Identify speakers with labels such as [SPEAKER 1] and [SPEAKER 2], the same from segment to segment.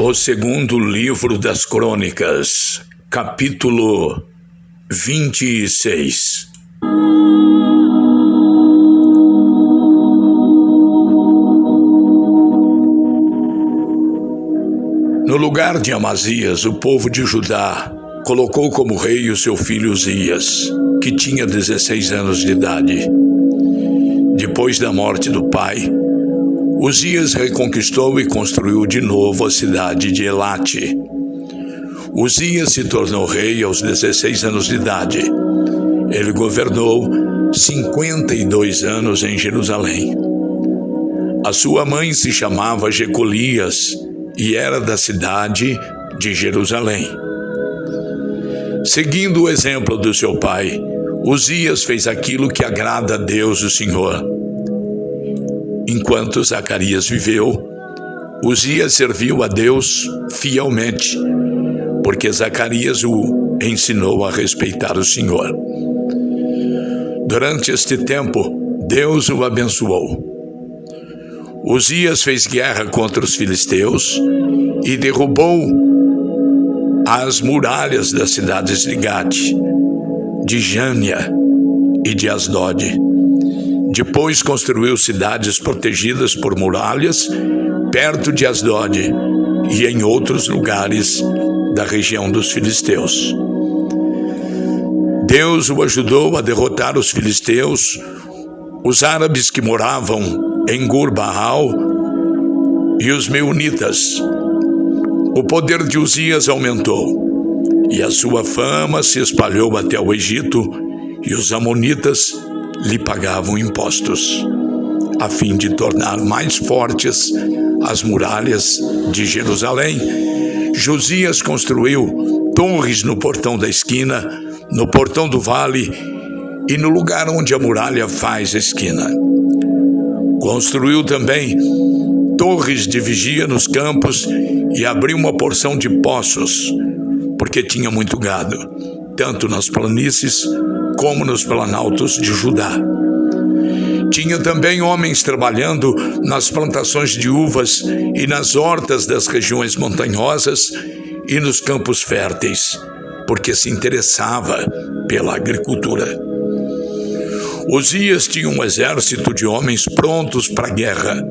[SPEAKER 1] O segundo livro das Crônicas, capítulo 26. No lugar de Amazias, o povo de Judá colocou como rei o seu filho Uzias, que tinha 16 anos de idade. Depois da morte do pai, Uzias reconquistou e construiu de novo a cidade de Elate. Uzias se tornou rei aos 16 anos de idade. Ele governou 52 anos em Jerusalém. A sua mãe se chamava Jecolias e era da cidade de Jerusalém. Seguindo o exemplo do seu pai, Uzias fez aquilo que agrada a Deus, o Senhor. Enquanto Zacarias viveu, Uzias serviu a Deus fielmente, porque Zacarias o ensinou a respeitar o Senhor. Durante este tempo, Deus o abençoou. Uzias fez guerra contra os filisteus e derrubou as muralhas das cidades de Gate, de Jânia e de Asdod. Depois construiu cidades protegidas por muralhas perto de Asdod e em outros lugares da região dos filisteus. Deus o ajudou a derrotar os filisteus, os árabes que moravam em Gur-Baal e os meunitas. O poder de Uzias aumentou e a sua fama se espalhou até o Egito, e os amonitas lhe pagavam impostos, a fim de tornar mais fortes as muralhas de Jerusalém. Josias construiu torres no portão da esquina, no portão do vale e no lugar onde a muralha faz esquina. Construiu também torres de vigia nos campos e abriu uma porção de poços, porque tinha muito gado, tanto nas planícies como nos planaltos de Judá. Tinha também homens trabalhando nas plantações de uvas e nas hortas das regiões montanhosas e nos campos férteis, porque se interessava pela agricultura. Uzias tinha um exército de homens prontos para a guerra.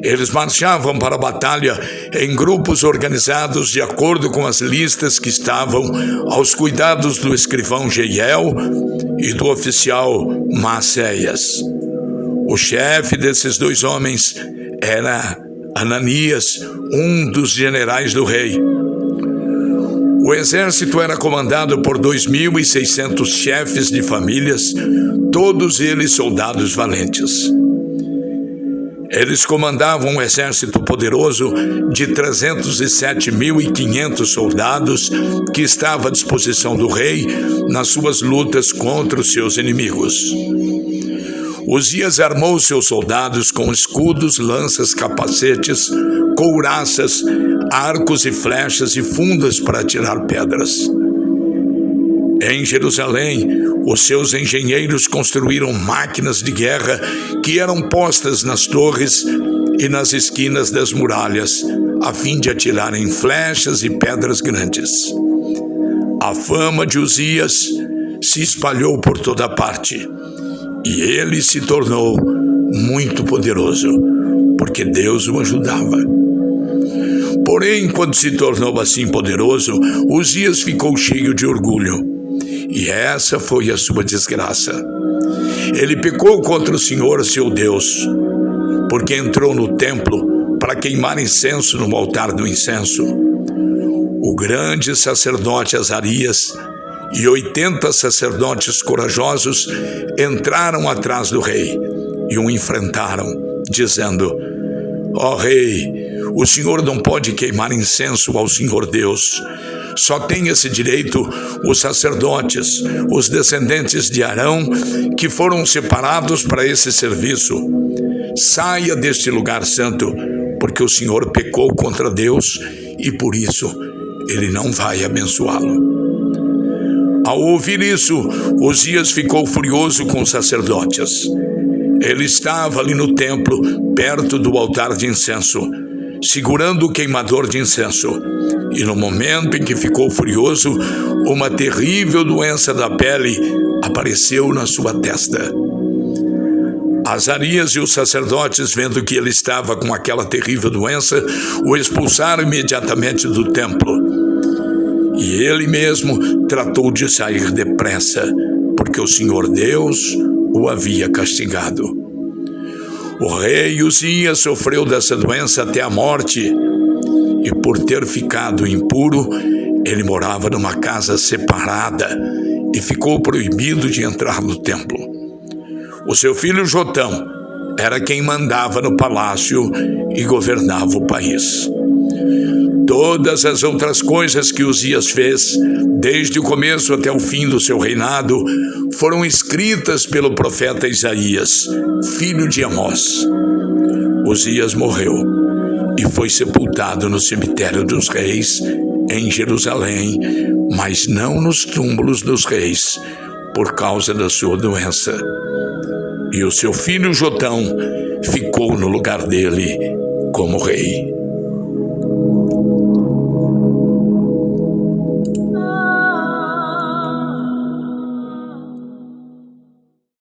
[SPEAKER 1] Eles marchavam para a batalha em grupos organizados de acordo com as listas que estavam aos cuidados do escrivão Jeiel e do oficial Maacéias. O chefe desses dois homens era Ananias, um dos generais do rei. O exército era comandado por 2.600 chefes de famílias, todos eles soldados valentes. Eles comandavam um exército poderoso de 307.500 soldados que estava à disposição do rei nas suas lutas contra os seus inimigos. Uzias armou seus soldados com escudos, lanças, capacetes, couraças, arcos e flechas e fundas para atirar pedras. Em Jerusalém, os seus engenheiros construíram máquinas de guerra que eram postas nas torres e nas esquinas das muralhas, a fim de atirarem flechas e pedras grandes. A fama de Uzias se espalhou por toda parte, e ele se tornou muito poderoso, porque Deus o ajudava. Porém, quando se tornou assim poderoso, Uzias ficou cheio de orgulho. E essa foi a sua desgraça. Ele pecou contra o Senhor, seu Deus, porque entrou no templo para queimar incenso no altar do incenso. O grande sacerdote Azarias e 80 sacerdotes corajosos entraram atrás do rei e o enfrentaram, dizendo: Ó rei, o Senhor não pode queimar incenso ao Senhor Deus. Só tem esse direito os sacerdotes, os descendentes de Arão, que foram separados para esse serviço. Saia deste lugar santo, porque o Senhor pecou contra Deus e por isso ele não vai abençoá-lo. Ao ouvir isso, Uzias ficou furioso com os sacerdotes. Ele estava ali no templo, perto do altar de incenso. segurando o queimador de incenso. E no momento em que ficou furioso, uma terrível doença da pele apareceu na sua testa. Azarias e os sacerdotes, vendo que ele estava com aquela terrível doença, o expulsaram imediatamente do templo. E ele mesmo tratou de sair depressa, porque o Senhor Deus o havia castigado. O rei Uzias sofreu dessa doença até a morte, e por ter ficado impuro, ele morava numa casa separada e ficou proibido de entrar no templo. O seu filho Jotão era quem mandava no palácio e governava o país. Todas as outras coisas que Uzias fez, desde o começo até o fim do seu reinado, foram escritas pelo profeta Isaías, filho de Amós. Uzias morreu e foi sepultado no cemitério dos reis, em Jerusalém, mas não nos túmulos dos reis, por causa da sua doença. E o seu filho Jotão ficou no lugar dele como rei.